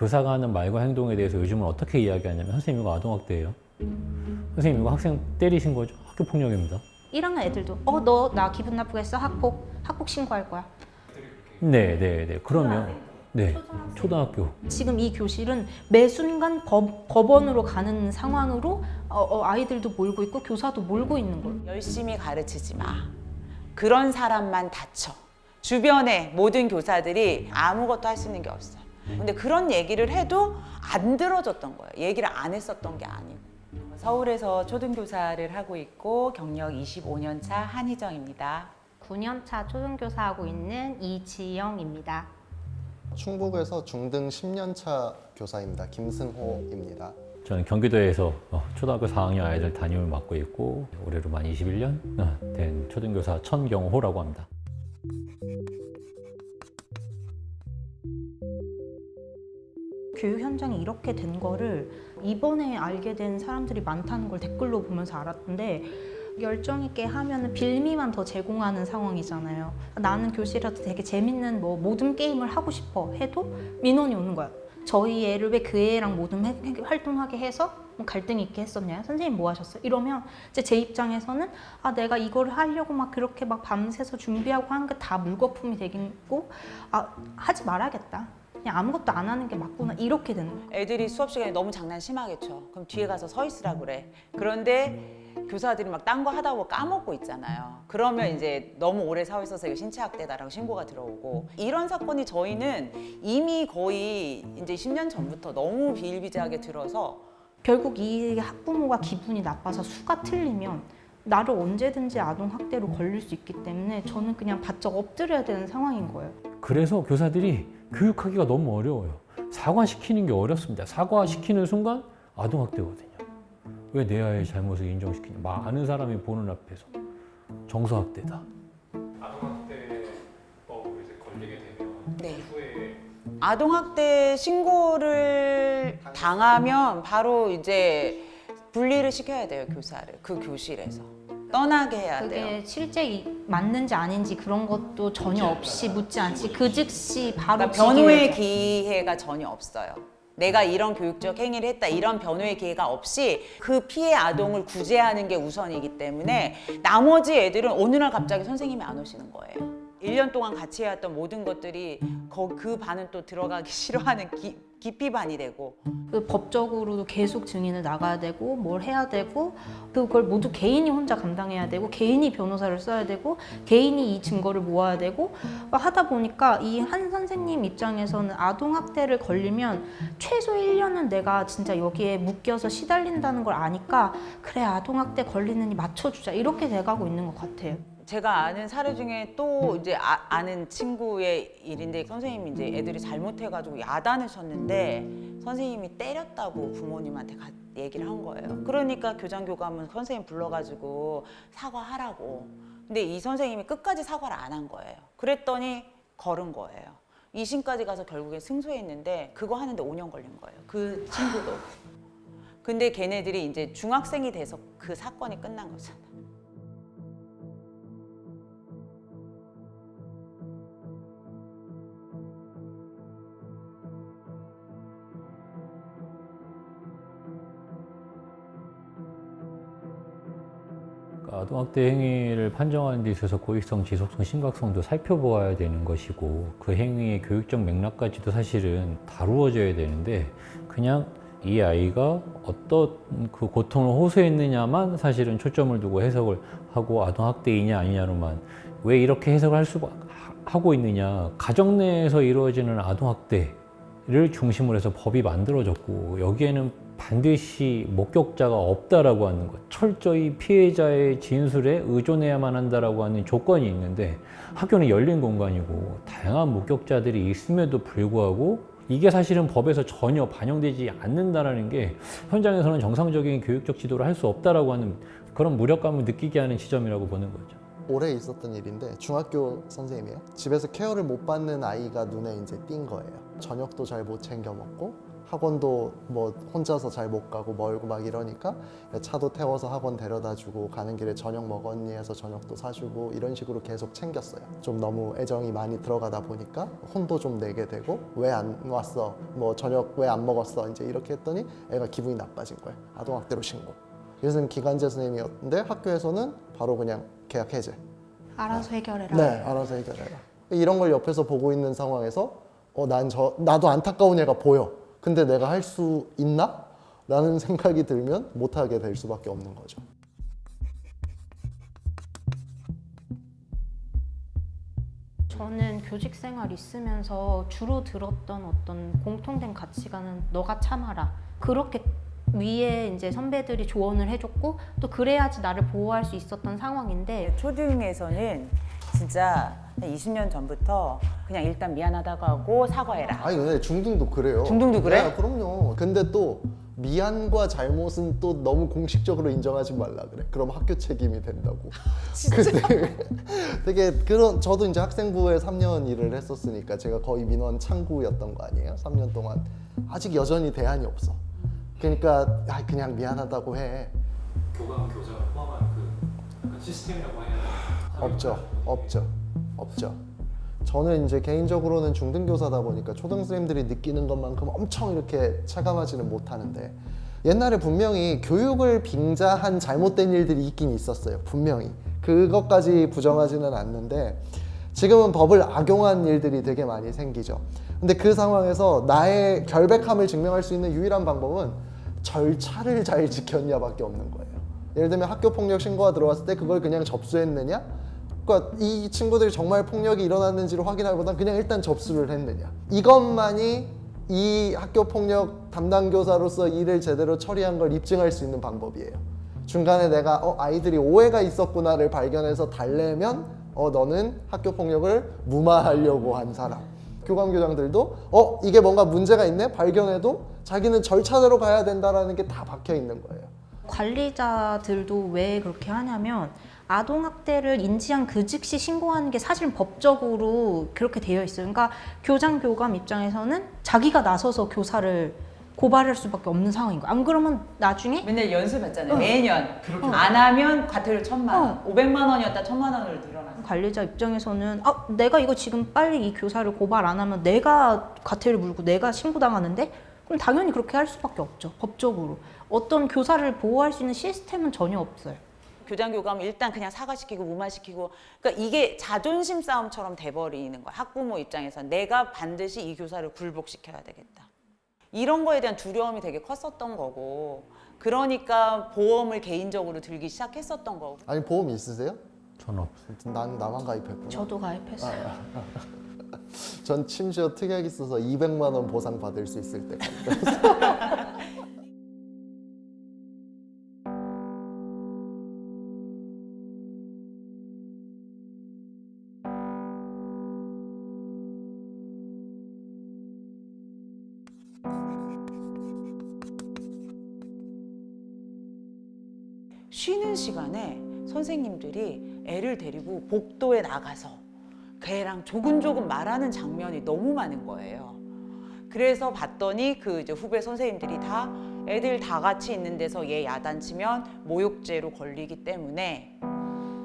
교사가 하는 말과 행동에 대해서 요즘은 어떻게 이야기하냐면 선생님 이거 아동학대예요. 선생님 이거 학생 때리신 거죠? 학교폭력입니다. 1학년 애들도 너 나 기분 나쁘게 했어? 학폭 신고할 거야. 네. 그러면 네, 초등학교. 지금 이 교실은 매 순간 법원으로 가는 상황으로 아이들도 몰고 있고 교사도 몰고 있는 거예요. 열심히 가르치지 마. 그런 사람만 다쳐. 주변에 모든 교사들이 아무것도 할 수 있는 게 없어. 근데 그런 얘기를 해도 안 들어줬던 거예요. 얘기를 안 했었던 게 아니고. 서울에서 초등교사를 하고 있고 경력 25년 차 한희정입니다. 9년차 초등교사하고 있는 이지영입니다. 충북에서 중등 10년차 교사입니다. 김승호입니다. 저는 경기도에서 초등학교 4학년 아이들 담임을 맡고 있고 올해로 만 21년 된 초등교사 천경호라고 합니다. 교육 현장이 이렇게 된 거를 이번에 알게 된 사람들이 많다는 걸 댓글로 보면서 알았는데 열정 있게 하면 빌미만 더 제공하는 상황이잖아요. 나는 교실에서 되게 재밌는 모든 게임을 하고 싶어 해도 민원이 오는 거야. 저희 애를 왜 그 애랑 모든 활동하게 해서 갈등이 있게 했었냐? 선생님 뭐 하셨어요? 이러면 이제 제 입장에서는 내가 이걸 하려고 막 그렇게 막 밤새서 준비하고 하는 게 다 물거품이 되겠고 하지 말아야겠다. 그냥 아무것도 안 하는 게 맞구나 이렇게 되는 거예요. 애들이 수업 시간에 너무 장난 심하게 쳐. 그럼 뒤에 가서 서 있으라 그래. 그런데 교사들이 막 딴 거 하다 보고 까먹고 있잖아요. 그러면 이제 너무 오래 서 있어서 이거 신체학대다라고 신고가 들어오고 이런 사건이 저희는 이미 거의 이제 10년 전부터 너무 비일비재하게 들어서 결국 이 학부모가 기분이 나빠서 수가 틀리면 나를 언제든지 아동학대로 걸릴 수 있기 때문에 저는 그냥 바짝 엎드려야 되는 상황인 거예요. 그래서 교사들이 교육하기가 너무 어려워요. 사과시키는 게 어렵습니다. 사과시키는 순간 아동학대거든요. 왜 내 아이의 잘못을 인정시키냐. 많은 사람이 보는 앞에서 정서학대다. 아동학대법으로 이제 걸리게 되면 네. 후에 아동학대 신고를 당하면 바로 이제 분리를 시켜야 돼요, 교사를. 그 교실에서. 떠나게 해야 돼요. 그게 실제 맞는지 아닌지 그런 것도 전혀 없이 묻지 않지 그 즉시 바로 그러니까 변호의 지기를 기회가 전혀 없어요. 내가 이런 교육적 행위를 했다, 이런 변호의 기회가 없이 그 피해 아동을 구제하는 게 우선이기 때문에 나머지 애들은 어느 날 갑자기 선생님이 안 오시는 거예요. 1년 동안 같이 해왔던 모든 것들이 그 반은 또 들어가기 싫어하는 기피반이 되고 그 법적으로도 계속 증인을 나가야 되고 뭘 해야 되고 그걸 모두 개인이 혼자 감당해야 되고 개인이 변호사를 써야 되고 개인이 이 증거를 모아야 되고 하다 보니까 이 한 선생님 입장에서는 아동학대를 걸리면 최소 1년은 내가 진짜 여기에 묶여서 시달린다는 걸 아니까 그래 아동학대 걸리느니 맞춰주자 이렇게 돼가고 있는 것 같아요. 제가 아는 사례 중에 또 이제 아는 친구의 일인데 선생님이 이제 애들이 잘못해가지고 야단을 쳤는데 선생님이 때렸다고 부모님한테 얘기를 한 거예요. 그러니까 교장 교감은 선생님 불러가지고 사과하라고. 근데 이 선생님이 끝까지 사과를 안 한 거예요. 그랬더니 걸은 거예요. 2심까지 가서 결국에 승소했는데 그거 하는데 5년 걸린 거예요. 그 친구도. 근데 걔네들이 이제 중학생이 돼서 그 사건이 끝난 거잖아요. 아동학대 행위를 판정하는 데 있어서 고의성, 지속성, 심각성도 살펴보아야 되는 것이고 그 행위의 교육적 맥락까지도 사실은 다루어져야 되는데 그냥 이 아이가 어떤 그 고통을 호소했느냐만 사실은 초점을 두고 해석을 하고 아동학대이냐 아니냐로만 왜 이렇게 해석을 하고 있느냐. 가정 내에서 이루어지는 아동학대를 중심으로 해서 법이 만들어졌고 여기에는 반드시 목격자가 없다라고 하는 것, 철저히 피해자의 진술에 의존해야만 한다라고 하는 조건이 있는데 학교는 열린 공간이고 다양한 목격자들이 있음에도 불구하고 이게 사실은 법에서 전혀 반영되지 않는다라는 게 현장에서는 정상적인 교육적 지도를 할 수 없다라고 하는 그런 무력감을 느끼게 하는 지점이라고 보는 거죠. 올해 있었던 일인데 중학교 선생님이에요. 집에서 케어를 못 받는 아이가 눈에 이제 띈 거예요. 저녁도 잘 못 챙겨 먹고 학원도 뭐 혼자서 잘 못 가고 멀고 막 이러니까 차도 태워서 학원 데려다주고 가는 길에 저녁 먹었니 해서 저녁도 사주고 이런 식으로 계속 챙겼어요. 좀 너무 애정이 많이 들어가다 보니까 혼도 좀 내게 되고 왜 안 왔어? 뭐 저녁 왜 안 먹었어? 이제 이렇게 했더니 애가 기분이 나빠진 거예요. 아동학대로 신고. 교수님 기간제 선생님이었는데 학교에서는 바로 그냥 계약 해제. 알아서 해결해라. 네, 알아서 해결해라. 이런 걸 옆에서 보고 있는 상황에서 나도 안타까운 애가 보여. 근데 내가 할 수 있나? 라는 생각이 들면 못하게 될 수밖에 없는 거죠. 저는 교직 생활 있으면서 주로 들었던 어떤 공통된 가치관은 너가 참아라. 그렇게 위에 이제 선배들이 조언을 해줬고 또 그래야지 나를 보호할 수 있었던 상황인데 초등에서는 진짜 한 20년 전부터 그냥 일단 미안하다고 하고 사과해라. 아니 근데 중등도 그래요. 중등도 그래? 네, 그럼요. 근데 또 미안과 잘못은 또 너무 공식적으로 인정하지 말라 그래. 그럼 학교 책임이 된다고. 근데 되게 그런 저도 이제 학생부에 3년 일을 했었으니까 제가 거의 민원 창구였던 거 아니에요? 3년 동안 아직 여전히 대안이 없어. 그러니까 그냥 미안하다고 해. 교감 교사가 포함한 그 약간 시스템이라고 해야 되나? 없죠. 저는 이제 개인적으로는 중등교사다 보니까 초등생들이 느끼는 것만큼 엄청 이렇게 체감하지는 못하는데 옛날에 분명히 교육을 빙자한 잘못된 일들이 있긴 있었어요. 분명히. 그것까지 부정하지는 않는데 지금은 법을 악용한 일들이 되게 많이 생기죠. 근데 그 상황에서 나의 결백함을 증명할 수 있는 유일한 방법은 절차를 잘 지켰냐밖에 없는 거예요. 예를 들면 학교폭력 신고가 들어왔을 때 그걸 그냥 접수했느냐? 그러니까 이 친구들이 정말 폭력이 일어났는지를 확인하기보다는 그냥 일단 접수를 했느냐. 이것만이 이 학교폭력 담당 교사로서 일을 제대로 처리한 걸 입증할 수 있는 방법이에요. 중간에 내가 아이들이 오해가 있었구나를 발견해서 달래면 너는 학교폭력을 무마하려고 한 사람. 교감교장들도 이게 뭔가 문제가 있네? 발견해도 자기는 절차대로 가야 된다라는 게 다 박혀 있는 거예요. 관리자들도 왜 그렇게 하냐면 아동학대를 인지한 그 즉시 신고하는 게 사실 법적으로 그렇게 되어 있어요. 그러니까 교장, 교감 입장에서는 자기가 나서서 교사를 고발할 수밖에 없는 상황인 거야. 안 그러면 나중에 맨날 연습했잖아요. 매년. 안 하면 과태료 1,000만 원. 500만 원이었다 1,000만 원으로 늘어났어요. 관리자 입장에서는 내가 이거 지금 빨리 이 교사를 고발 안 하면 내가 과태료 물고 내가 신고당하는데 그럼 당연히 그렇게 할 수밖에 없죠. 법적으로. 어떤 교사를 보호할 수 있는 시스템은 전혀 없어요. 교장 교감 일단 그냥 사과시키고 무마시키고 그러니까 이게 자존심 싸움처럼 돼버리는 거야. 학부모 입장에서 내가 반드시 이 교사를 굴복시켜야 되겠다. 이런 거에 대한 두려움이 되게 컸었던 거고 그러니까 보험을 개인적으로 들기 시작했었던 거고. 아니 보험 있으세요? 전 없어요. 나만 가입했구나. 저도 가입했어요. 전 심지어 특약이 있어서 200만 원 보상 받을 수 있을 때 가입했어요. 쉬는 시간에 선생님들이 애를 데리고 복도에 나가서 걔랑 조근조근 말하는 장면이 너무 많은 거예요. 그래서 봤더니 그 이제 후배 선생님들이 다 애들 다 같이 있는 데서 얘 야단치면 모욕죄로 걸리기 때문에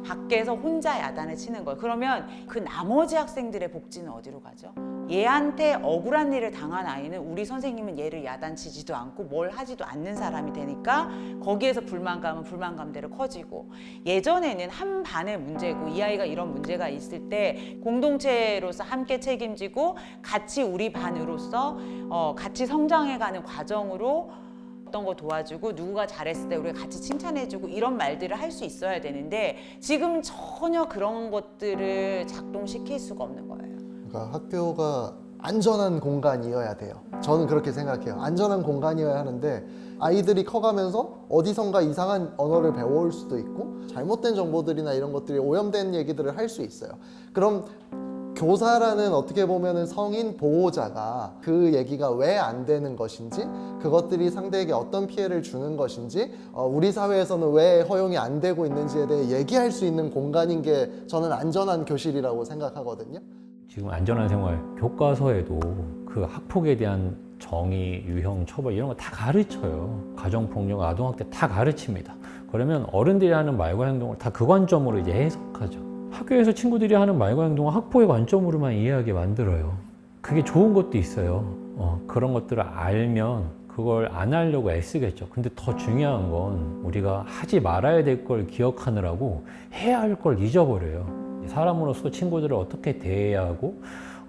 밖에서 혼자 야단을 치는 거예요. 그러면 그 나머지 학생들의 복지는 어디로 가죠? 얘한테 억울한 일을 당한 아이는 우리 선생님은 얘를 야단치지도 않고 뭘 하지도 않는 사람이 되니까 거기에서 불만감은 불만감대로 커지고 예전에는 한 반의 문제고 이 아이가 이런 문제가 있을 때 공동체로서 함께 책임지고 같이 우리 반으로서 같이 성장해가는 과정으로 어떤 거 도와주고 누구가 잘했을 때 우리가 같이 칭찬해주고 이런 말들을 할 수 있어야 되는데 지금 전혀 그런 것들을 작동시킬 수가 없는 거예요. 그러니까 학교가 안전한 공간이어야 돼요. 저는 그렇게 생각해요. 안전한 공간이어야 하는데 아이들이 커가면서 어디선가 이상한 언어를 배워올 수도 있고 잘못된 정보들이나 이런 것들이 오염된 얘기들을 할 수 있어요. 그럼 교사라는 어떻게 보면은 성인 보호자가 그 얘기가 왜 안 되는 것인지 그것들이 상대에게 어떤 피해를 주는 것인지 우리 사회에서는 왜 허용이 안 되고 있는지에 대해 얘기할 수 있는 공간인 게 저는 안전한 교실이라고 생각하거든요. 지금 안전한 생활 교과서에도 그 학폭에 대한 정의, 유형, 처벌 이런 거 다 가르쳐요. 가정폭력, 아동학대 다 가르칩니다. 그러면 어른들이 하는 말과 행동을 다 그 관점으로 이제 해석하죠. 학교에서 친구들이 하는 말과 행동을 학부의 관점으로만 이해하게 만들어요. 그게 좋은 것도 있어요. 그런 것들을 알면 그걸 안 하려고 애쓰겠죠. 근데 더 중요한 건 우리가 하지 말아야 될 걸 기억하느라고 해야 할 걸 잊어버려요. 사람으로서 친구들을 어떻게 대해야 하고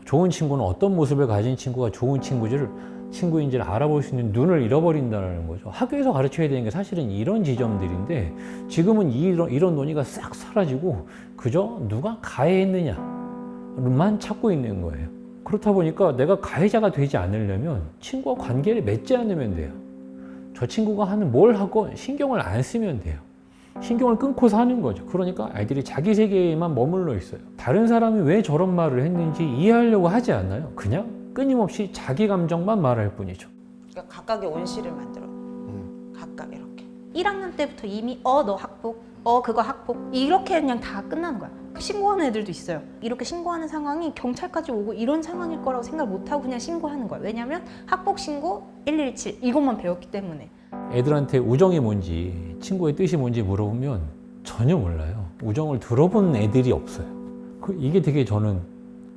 좋은 친구는 어떤 모습을 가진 친구가 좋은 친구인지를 알아볼 수 있는 눈을 잃어버린다는 거죠. 학교에서 가르쳐야 되는 게 사실은 이런 지점들인데 지금은 이런 논의가 싹 사라지고 그저 누가 가해했느냐만 찾고 있는 거예요. 그렇다 보니까 내가 가해자가 되지 않으려면 친구와 관계를 맺지 않으면 돼요. 저 친구가 하는 뭘 하건 신경을 안 쓰면 돼요. 신경을 끊고 사는 거죠. 그러니까 아이들이 자기 세계에만 머물러 있어요. 다른 사람이 왜 저런 말을 했는지 이해하려고 하지 않아요. 그냥 끊임없이 자기 감정만 말할 뿐이죠. 그러니까 각각의 온실을 만들어. 각각 이렇게. 1학년 때부터 이미 너 학폭, 그거 학폭 이렇게 그냥 다 끝나는 거야. 신고하는 애들도 있어요. 이렇게 신고하는 상황이 경찰까지 오고 이런 상황일 거라고 생각 못하고 그냥 신고하는 거야. 왜냐면 학폭 신고 117 이것만 배웠기 때문에. 애들한테 우정이 뭔지 친구의 뜻이 뭔지 물어보면 전혀 몰라요. 우정을 들어본 애들이 없어요. 이게 되게 저는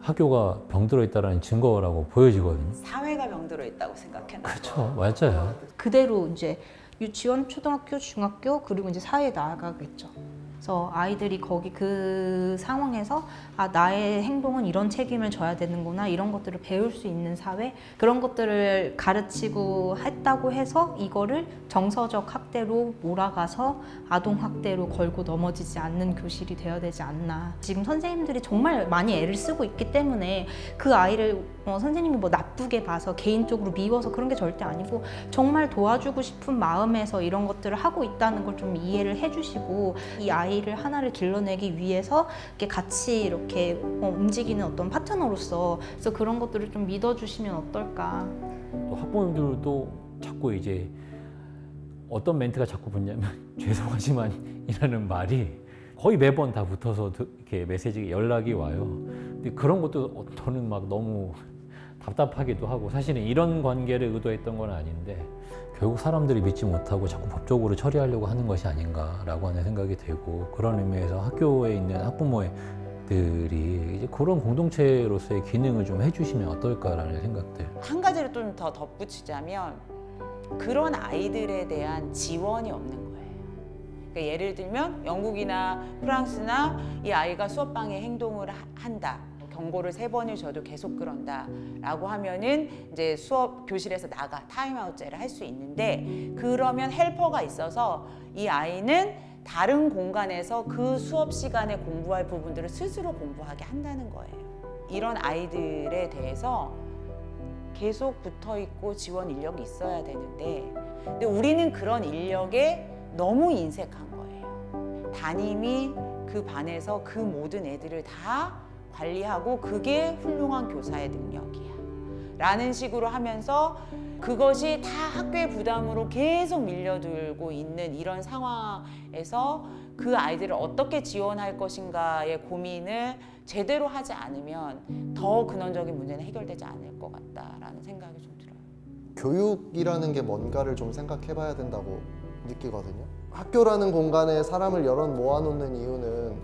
학교가 병들어 있다는 증거라고 보여지거든요. 사회가 병들어 있다고 생각해요. 그렇죠. 맞아요. 그대로 이제 유치원, 초등학교, 중학교 그리고 이제 사회에 나아가겠죠. 그래서 아이들이 거기 그 상황에서 나의 행동은 이런 책임을 져야 되는구나 이런 것들을 배울 수 있는 사회 그런 것들을 가르치고 했다고 해서 이거를 정서적 학대로 몰아가서 아동 학대로 걸고 넘어지지 않는 교실이 되어야 되지 않나. 지금 선생님들이 정말 많이 애를 쓰고 있기 때문에 그 아이를 선생님이 뭐 나쁘게 봐서 개인적으로 미워서 그런 게 절대 아니고 정말 도와주고 싶은 마음에서 이런 것들을 하고 있다는 걸 좀 이해를 해주시고 이 아이를 하나를 길러내기 위해서 이렇게 같이 이렇게 움직이는 어떤 파트너로서 그래서 그런 것들을 좀 믿어주시면 어떨까. 또 학부모들도 자꾸 이제 어떤 멘트가 자꾸 붙냐면 죄송하지만 이라는 말이 거의 매번 다 붙어서 이렇게 메시지 연락이 와요. 근데 그런 것도 저는 막 너무 답답하기도 하고 사실은 이런 관계를 의도했던 건 아닌데 결국 사람들이 믿지 못하고 자꾸 법적으로 처리하려고 하는 것이 아닌가라고 하는 생각이 들고 그런 의미에서 학교에 있는 학부모들이 이제 그런 공동체로서의 기능을 좀 해주시면 어떨까라는 생각들. 한 가지를 좀 더 덧붙이자면 그런 아이들에 대한 지원이 없는 거예요. 그러니까 예를 들면 영국이나 프랑스나 이 아이가 수업방해 행동을 한다. 경고를 3번을 줘도 계속 그런다 라고 하면은 이제 수업 교실에서 나가 타임아웃제를 할 수 있는데 그러면 헬퍼가 있어서 이 아이는 다른 공간에서 그 수업 시간에 공부할 부분들을 스스로 공부하게 한다는 거예요. 이런 아이들에 대해서 계속 붙어 있고 지원 인력이 있어야 되는데 근데 우리는 그런 인력에 너무 인색한 거예요. 담임이 그 반에서 그 모든 애들을 다 관리하고 그게 훌륭한 교사의 능력이야 라는 식으로 하면서 그것이 다 학교의 부담으로 계속 밀려들고 있는 이런 상황에서 그 아이들을 어떻게 지원할 것인가의 고민을 제대로 하지 않으면 더 근원적인 문제는 해결되지 않을 것 같다라는 생각이 좀 들어요. 교육이라는 게 뭔가를 좀 생각해 봐야 된다고 느끼거든요. 학교라는 공간에 사람을 여럿 모아놓는 이유는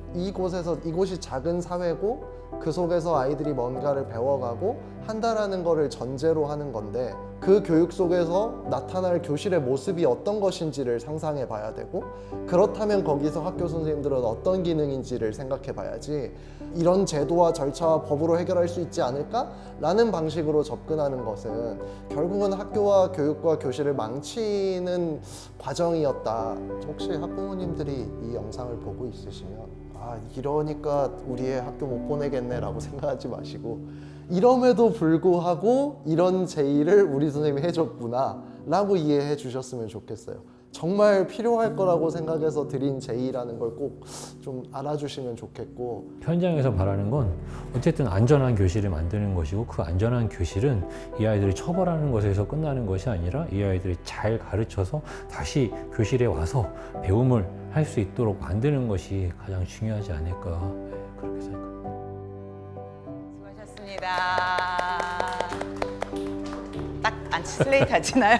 이곳이 작은 사회고 그 속에서 아이들이 뭔가를 배워가고 한다라는 거를 전제로 하는 건데 그 교육 속에서 나타날 교실의 모습이 어떤 것인지를 상상해 봐야 되고 그렇다면 거기서 학교 선생님들은 어떤 기능인지를 생각해 봐야지 이런 제도와 절차와 법으로 해결할 수 있지 않을까? 라는 방식으로 접근하는 것은 결국은 학교와 교육과 교실을 망치는 과정이었다. 혹시 학부모님들이 이 영상을 보고 있으시면 이러니까 우리 애 학교 못 보내겠네 라고 생각하지 마시고 이럼에도 불구하고 이런 제의를 우리 선생님이 해줬구나 라고 이해해 주셨으면 좋겠어요. 정말 필요할 거라고 생각해서 드린 제의라는 걸 꼭 좀 알아주시면 좋겠고 현장에서 바라는 건 어쨌든 안전한 교실을 만드는 것이고 그 안전한 교실은 이 아이들을 처벌하는 것에서 끝나는 것이 아니라 이 아이들이 잘 가르쳐서 다시 교실에 와서 배움을 할 수 있도록 만드는 것이 가장 중요하지 않을까 그렇게 생각합니다. 수고하셨습니다. 딱 안 슬레이트 안 치나요?